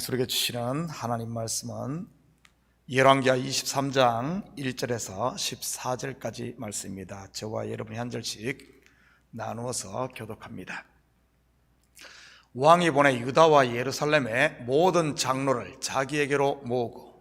소리해 주시는 하나님 말씀은 열왕기하 23장 1절에서 14절까지 말씀입니다. 저와 여러분이 한 절씩 나누어서 교독합니다. 왕이 보내 유다와 예루살렘의 모든 장로를 자기에게로 모으고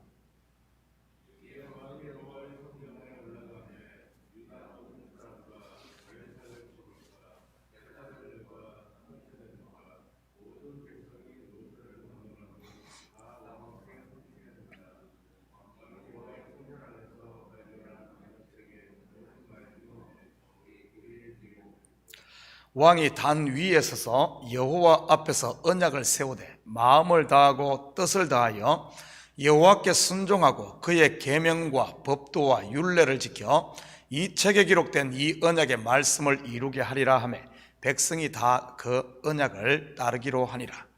왕이 단 위에 서서 여호와 앞에서 언약을 세우되 마음을 다하고 뜻을 다하여 여호와께 순종하고 그의 계명과 법도와 율례를 지켜 이 책에 기록된 이 언약의 말씀을 이루게 하리라 하며 백성이 다 그 언약을 따르기로 하니라.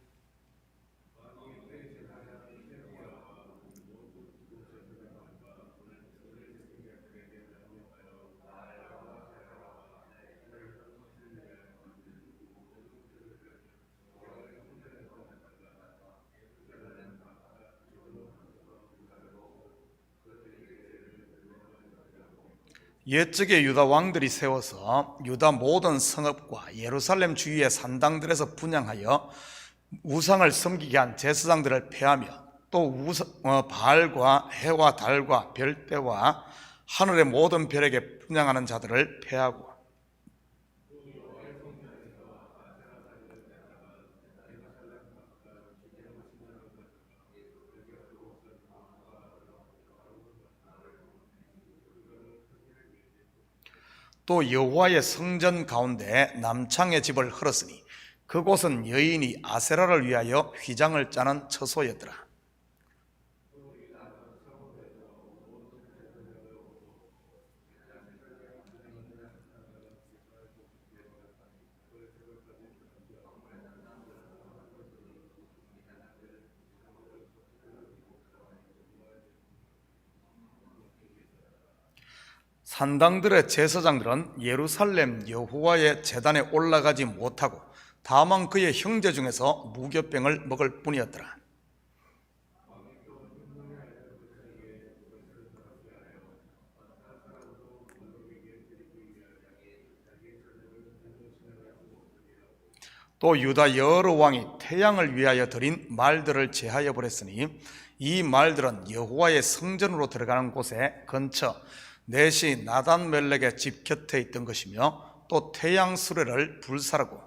옛적에 유다 왕들이 세워서 유다 모든 성읍과 예루살렘 주위의 산당들에서 분향하여 우상을 섬기게 한 제사장들을 폐하며 또 바알과 해와 달과 별대와 하늘의 모든 별에게 분향하는 자들을 폐하고 또 여호와의 성전 가운데 남창의 집을 헐었으니 그곳은 여인이 아세라를 위하여 휘장을 짜는 처소였더라. 산당들의 제사장들은 예루살렘 여호와의 제단에 올라가지 못하고 다만 그의 형제 중에서 무교병을 먹을 뿐이었더라. 또 유다 여러 왕이 태양을 위하여 드린 말들을 제하여 버렸으니 이 말들은 여호와의 성전으로 들어가는 곳에 근처 넷이 나단멜렉의 집 곁에 있던 것이며 또 태양 수레를 불사르고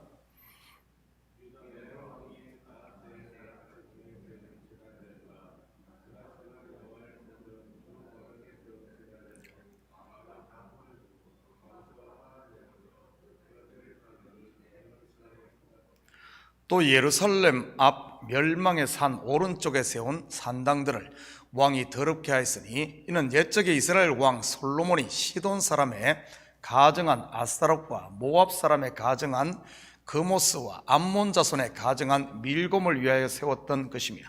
또 예루살렘 앞 멸망의 산 오른쪽에 세운 산당들을 왕이 더럽게 하였으니 이는 옛적에 이스라엘 왕 솔로몬이 시돈 사람의 가정한 아스타롯과 모압 사람의 가정한 그모스와 암몬 자손의 가정한 밀곰을 위하여 세웠던 것이며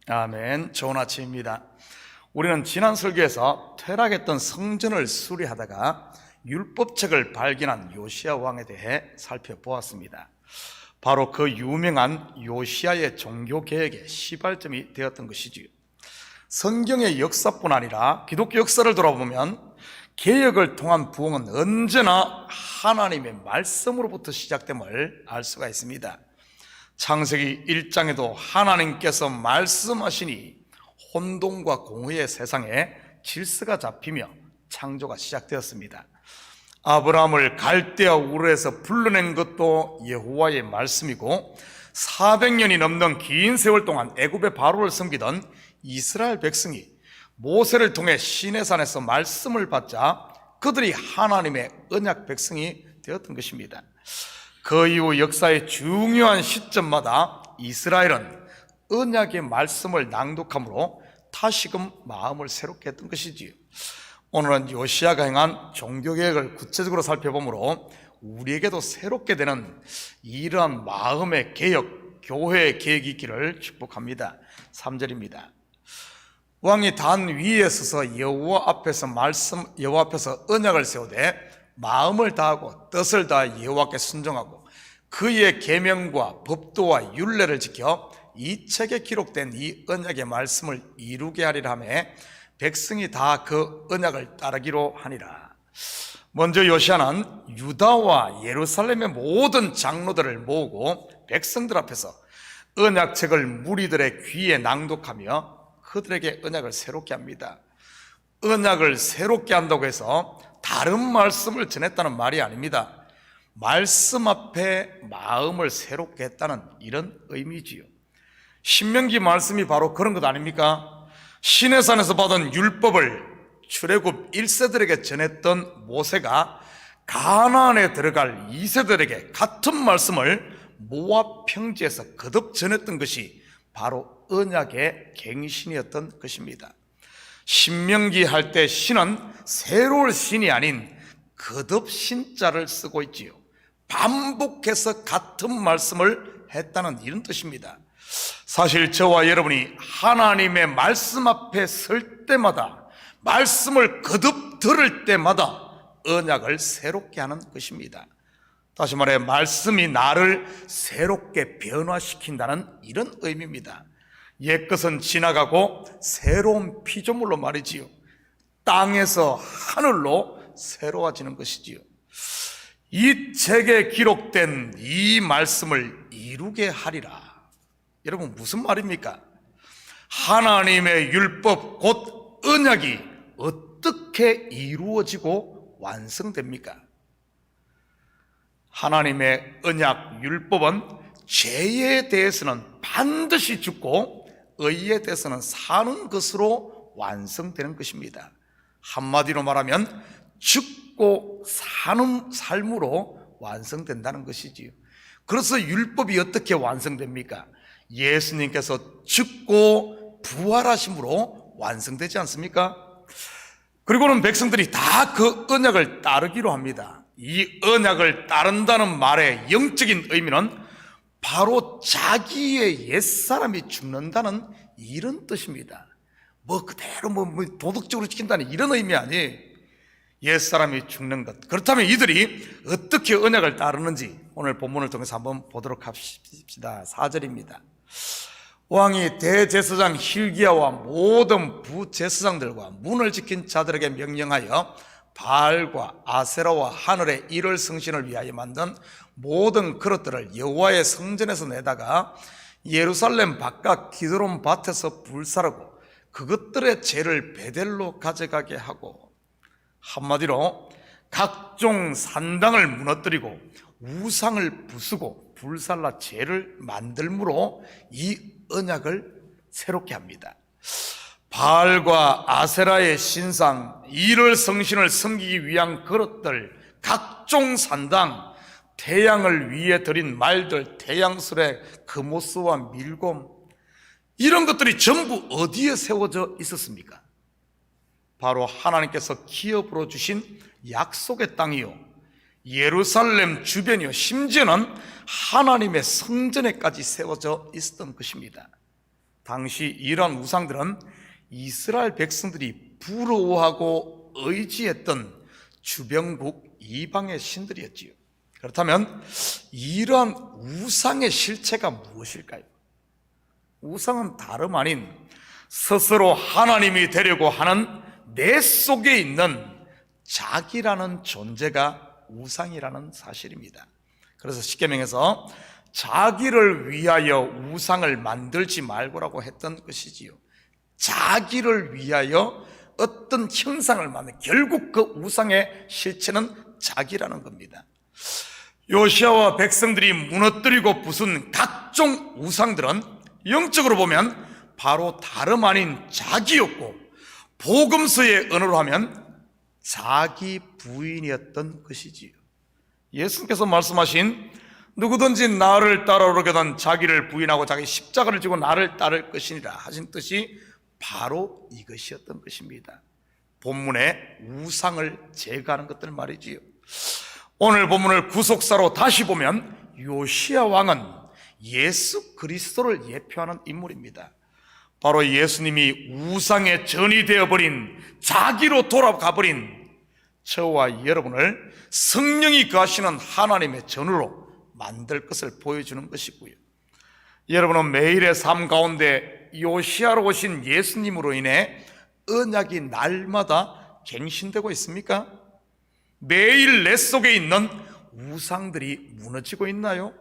아멘. 좋은 아침입니다. 우리는 지난 설교에서 퇴락했던 성전을 수리하다가 율법책을 발견한 요시야 왕에 대해 살펴보았습니다. 바로 그 유명한 요시야의 종교개혁의 시발점이 되었던 것이지요. 성경의 역사뿐 아니라 기독교 역사를 돌아보면 개혁을 통한 부흥은 언제나 하나님의 말씀으로부터 시작됨을 알 수가 있습니다. 창세기 1장에도 하나님께서 말씀하시니 혼돈과 공허의 세상에 질서가 잡히며 창조가 시작되었습니다. 아브라함을 갈대아 우르에서 불러낸 것도 여호와의 말씀이고 400년이 넘는 긴 세월 동안 애굽의 바로를 섬기던 이스라엘 백성이 모세를 통해 시내산에서 말씀을 받자 그들이 하나님의 언약 백성이 되었던 것입니다. 그 이후 역사의 중요한 시점마다 이스라엘은 언약의 말씀을 낭독함으로 다시금 마음을 새롭게 했던 것이지요. 오늘은 요시야가 행한 종교개혁을 구체적으로 살펴보므로 우리에게도 새롭게 되는 이러한 마음의 개혁, 교회의 개혁이 있기를 축복합니다. 3절입니다. 왕이 단 위에 서서 여호와 앞에서 언약을 세우되 마음을 다하고 뜻을 다하 여호와께 순종하고 그의 계명과 법도와 율례를 지켜 이 책에 기록된 이 언약의 말씀을 이루게 하리라 하며 백성이 다 그 언약을 따르기로 하니라. 먼저 요시아는 유다와 예루살렘의 모든 장로들을 모으고 백성들 앞에서 언약책을 무리들의 귀에 낭독하며 그들에게 언약을 새롭게 합니다. 언약을 새롭게 한다고 해서 다른 말씀을 전했다는 말이 아닙니다. 말씀 앞에 마음을 새롭게 했다는 이런 의미지요. 신명기 말씀이 바로 그런 것 아닙니까? 시내산에서 받은 율법을 출애굽 1세들에게 전했던 모세가 가나안에 들어갈 2세들에게 같은 말씀을 모압 평지에서 거듭 전했던 것이 바로 언약의 갱신이었던 것입니다. 신명기 할 때 신은 새로울 신이 아닌 거듭 신자를 쓰고 있지요. 반복해서 같은 말씀을 했다는 이런 뜻입니다. 사실 저와 여러분이 하나님의 말씀 앞에 설 때마다, 말씀을 거듭 들을 때마다 언약을 새롭게 하는 것입니다. 다시 말해 말씀이 나를 새롭게 변화시킨다는 이런 의미입니다. 옛것은 지나가고 새로운 피조물로 말이지요. 땅에서 하늘로 새로워지는 것이지요. 이 책에 기록된 이 말씀을 이루게 하리라. 여러분 무슨 말입니까? 하나님의 율법 곧 언약이 어떻게 이루어지고 완성됩니까? 하나님의 언약 율법은 죄에 대해서는 반드시 죽고 의에 대해서는 사는 것으로 완성되는 것입니다. 한마디로 말하면 죽고 사는 삶으로 완성된다는 것이지요. 그래서 율법이 어떻게 완성됩니까? 예수님께서 죽고 부활하심으로 완성되지 않습니까? 그리고는 백성들이 다 그 언약을 따르기로 합니다. 이 언약을 따른다는 말의 영적인 의미는 바로 자기의 옛사람이 죽는다는 이런 뜻입니다. 그대로 도덕적으로 지킨다는 이런 의미 아니에요. 옛사람이 죽는 것. 그렇다면 이들이 어떻게 언약을 따르는지 오늘 본문을 통해서 한번 보도록 합시다. 4절입니다. 왕이 대제사장 hil기야와 모든 부제사장들과 문을 지킨 자들에게 명령하여 바알과 아세라와 하늘의 일월 성신을 위하여 만든 모든 그릇들을 여호와의 성전에서 내다가 예루살렘 바깥 기드론 밭에서 불사르고 그것들의 죄를 베델로 가져가게 하고, 한마디로 각종 산당을 무너뜨리고 우상을 부수고 불살라 죄를 만들므로 이 언약을 새롭게 합니다. 바알과 아세라의 신상, 일월 성신을 섬기기 위한 그릇들, 각종 산당, 태양을 위해 드린 말들, 태양술의 금오스와 밀곰, 이런 것들이 전부 어디에 세워져 있었습니까? 바로 하나님께서 기업으로 주신 약속의 땅이요, 예루살렘 주변이요, 심지어는 하나님의 성전에까지 세워져 있었던 것입니다. 당시 이러한 우상들은 이스라엘 백성들이 부러워하고 의지했던 주변국 이방의 신들이었지요. 그렇다면 이러한 우상의 실체가 무엇일까요? 우상은 다름 아닌 스스로 하나님이 되려고 하는 내 속에 있는 자기라는 존재가 우상이라는 사실입니다. 그래서 십계명에서 자기를 위하여 우상을 만들지 말고라고 했던 것이지요. 자기를 위하여 어떤 형상을 만든, 결국 그 우상의 실체는 자기라는 겁니다. 요시아와 백성들이 무너뜨리고 부순 각종 우상들은 영적으로 보면 바로 다름 아닌 자기였고, 복음서의 언어로 하면 자기 부인이었던 것이지요. 예수님께서 말씀하신 누구든지 나를 따라오려거든 자기를 부인하고 자기 십자가를 지고 나를 따를 것이니라 하신 뜻이 바로 이것이었던 것입니다. 본문의 우상을 제거하는 것들 말이지요. 오늘 본문을 구속사로 다시 보면 요시야 왕은 예수 그리스도를 예표하는 인물입니다. 바로 예수님이 우상의 전이 되어버린, 자기로 돌아가버린 저와 여러분을 성령이 거하시는 하나님의 전으로 만들 것을 보여주는 것이고요. 여러분은 매일의 삶 가운데 요시아로 오신 예수님으로 인해 언약이 날마다 갱신되고 있습니까? 매일 내 속에 있는 우상들이 무너지고 있나요?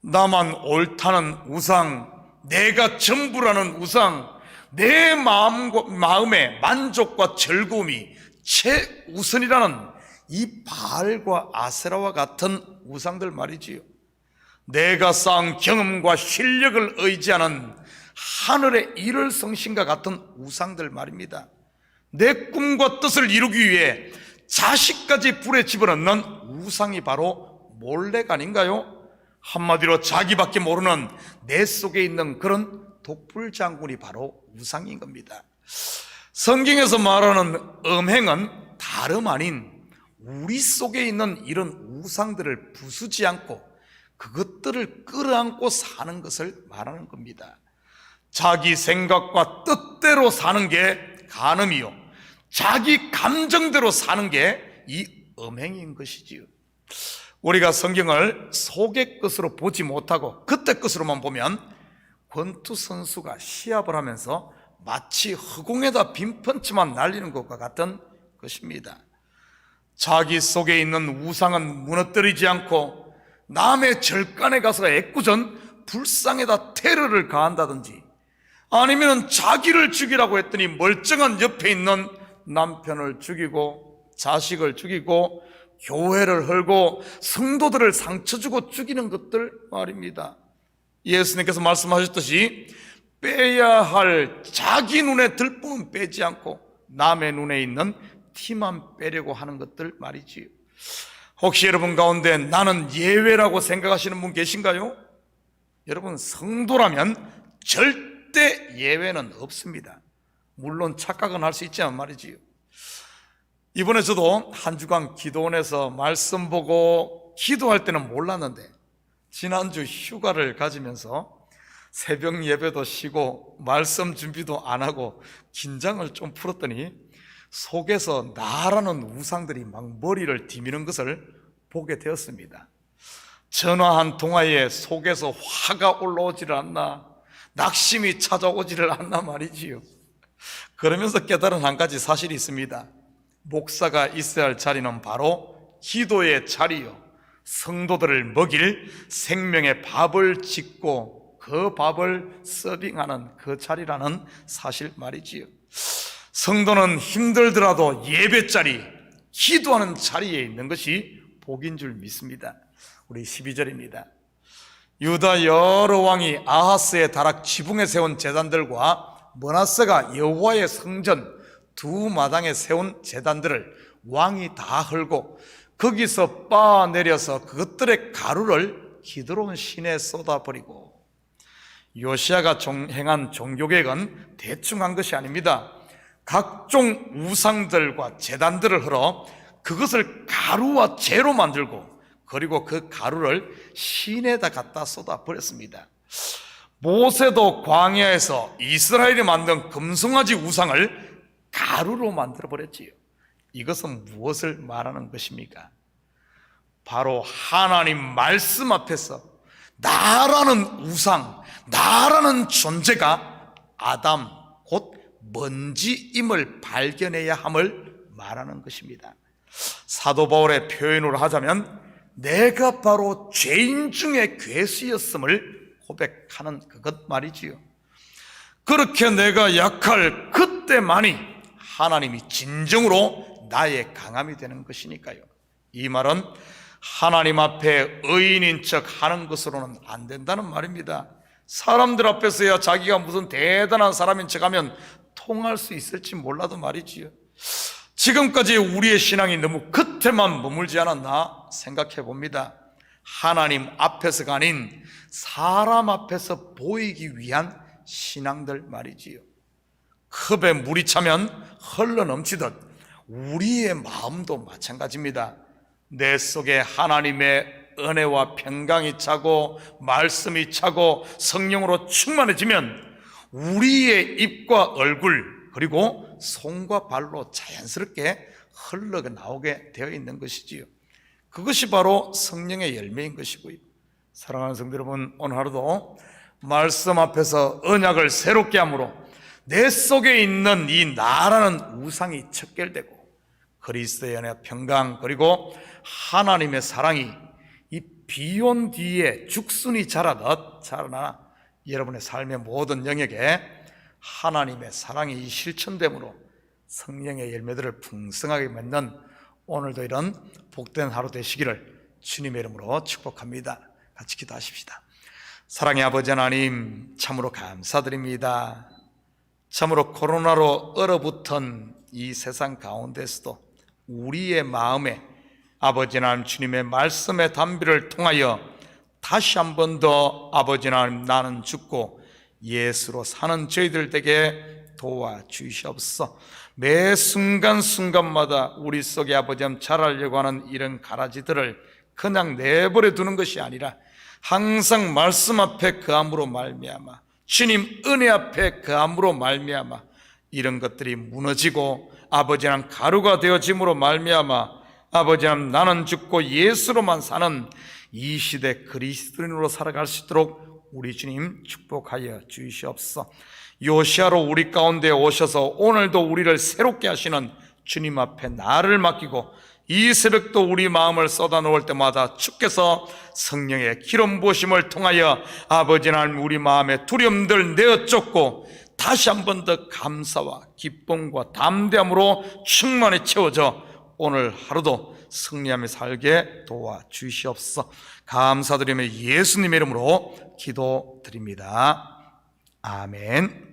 나만 옳다는 우상, 내가 전부라는 우상, 내 마음의 만족과 즐거움이 최우선이라는 이 바알과 아세라와 같은 우상들 말이지요. 내가 쌓은 경험과 실력을 의지하는 하늘의 일월성신과 같은 우상들 말입니다. 내 꿈과 뜻을 이루기 위해 자식까지 불에 집어넣는 우상이 바로 몰렉 아닌가요? 한마디로 자기밖에 모르는 내 속에 있는 그런 독불장군이 바로 우상인 겁니다. 성경에서 말하는 음행은 다름 아닌 우리 속에 있는 이런 우상들을 부수지 않고 그것들을 끌어안고 사는 것을 말하는 겁니다. 자기 생각과 뜻대로 사는 게 간음이요, 자기 감정대로 사는 게 이 음행인 것이지요. 우리가 성경을 속의 것으로 보지 못하고 겉의 것으로만 보면 권투 선수가 시합을 하면서 마치 허공에다 빈펀치만 날리는 것과 같은 것입니다. 자기 속에 있는 우상은 무너뜨리지 않고 남의 절간에 가서 애꿎은 불상에다 테러를 가한다든지, 아니면 자기를 죽이라고 했더니 멀쩡한 옆에 있는 남편을 죽이고 자식을 죽이고 교회를 헐고 성도들을 상처 주고 죽이는 것들 말입니다. 예수님께서 말씀하셨듯이 빼야 할 자기 눈에 들보는 빼지 않고 남의 눈에 있는 티만 빼려고 하는 것들 말이지요. 혹시 여러분 가운데 나는 예외라고 생각하시는 분 계신가요? 여러분, 성도라면 절대 예외는 없습니다. 물론 착각은 할 수 있지만 말이지요. 이번에 저도 한 주간 기도원에서 말씀 보고 기도할 때는 몰랐는데 지난주 휴가를 가지면서 새벽 예배도 쉬고 말씀 준비도 안 하고 긴장을 좀 풀었더니 속에서 나라는 우상들이 막 머리를 디미는 것을 보게 되었습니다. 전화 한 통화에 속에서 화가 올라오지를 않나, 낙심이 찾아오지를 않나 말이지요. 그러면서 깨달은 한 가지 사실이 있습니다. 목사가 있어야 할 자리는 바로 기도의 자리요, 성도들을 먹일 생명의 밥을 짓고 그 밥을 서빙하는 그 자리라는 사실 말이지요. 성도는 힘들더라도 예배 자리, 기도하는 자리에 있는 것이 복인 줄 믿습니다. 우리 12절입니다. 유다 여러 왕이 아하스의 다락 지붕에 세운 제단들과 므낫세가 여호와의 성전 두 마당에 세운 제단들을 왕이 다 헐고 거기서 빻아내려서 그것들의 가루를 기드론 시내에 쏟아버리고, 요시아가 행한 종교개혁은 대충 한 것이 아닙니다. 각종 우상들과 제단들을 헐어 그것을 가루와 재로 만들고 그리고 그 가루를 시내에다 갖다 쏟아버렸습니다. 모세도 광야에서 이스라엘이 만든 금송아지 우상을 가루로 만들어버렸지요. 이것은 무엇을 말하는 것입니까? 바로 하나님 말씀 앞에서 나라는 우상, 나라는 존재가 아담, 곧 먼지임을 발견해야 함을 말하는 것입니다. 사도 바울의 표현으로 하자면 내가 바로 죄인 중에 괴수였음을 고백하는 그것 말이지요. 그렇게 내가 약할 그때만이 하나님이 진정으로 나의 강함이 되는 것이니까요. 이 말은 하나님 앞에 의인인 척 하는 것으로는 안 된다는 말입니다. 사람들 앞에서야 자기가 무슨 대단한 사람인 척 하면 통할 수 있을지 몰라도 말이지요. 지금까지 우리의 신앙이 너무 겉에만 머물지 않았나 생각해 봅니다. 하나님 앞에서가 아닌 사람 앞에서 보이기 위한 신앙들 말이지요. 컵에 물이 차면 흘러넘치듯 우리의 마음도 마찬가지입니다. 내 속에 하나님의 은혜와 평강이 차고 말씀이 차고 성령으로 충만해지면 우리의 입과 얼굴 그리고 손과 발로 자연스럽게 흘러나오게 되어 있는 것이지요. 그것이 바로 성령의 열매인 것이고요. 사랑하는 성도 여러분, 오늘 하루도 말씀 앞에서 언약을 새롭게 함으로 내 속에 있는 이 나라는 우상이 척결되고 그리스도의 은혜, 평강, 그리고 하나님의 사랑이 이 비온 뒤에 죽순이 자라듯 자라나 여러분의 삶의 모든 영역에 하나님의 사랑이 실천됨으로 성령의 열매들을 풍성하게 맺는 오늘도 이런 복된 하루 되시기를 주님의 이름으로 축복합니다. 같이 기도하십시다. 사랑의 아버지 하나님, 참으로 감사드립니다. 참으로 코로나로 얼어붙은 이 세상 가운데서도 우리의 마음에 아버지 하나님 주님의 말씀의 단비를 통하여 다시 한 번 더 아버지 하나님 나는 죽고 예수로 사는 저희들 되게 도와주시옵소서. 매 순간순간마다 우리 속에 아버지 하나님 자라려고 하는 이런 가라지들을 그냥 내버려 두는 것이 아니라 항상 말씀 앞에 거함으로 말미암아, 주님 은혜 앞에 거함으로 말미암아 이런 것들이 무너지고 아버지 하나님 가루가 되어짐으로 말미암아 아버지 하나님 나는 죽고 예수로만 사는 이 시대 그리스도인으로 살아갈 수 있도록 우리 주님 축복하여 주시옵소서. 요시아로 우리 가운데 오셔서 오늘도 우리를 새롭게 하시는 주님 앞에 나를 맡기고 이 새벽도 우리 마음을 쏟아놓을 때마다 주께서 성령의 기름 부으심을 통하여 아버지 하나님 우리 마음의 두려움들 내어 쫓고 다시 한 번 더 감사와 기쁨과 담대함으로 충만히 채워져 오늘 하루도 승리하며 살게 도와주시옵소서. 감사드리며 예수님의 이름으로 기도드립니다. 아멘.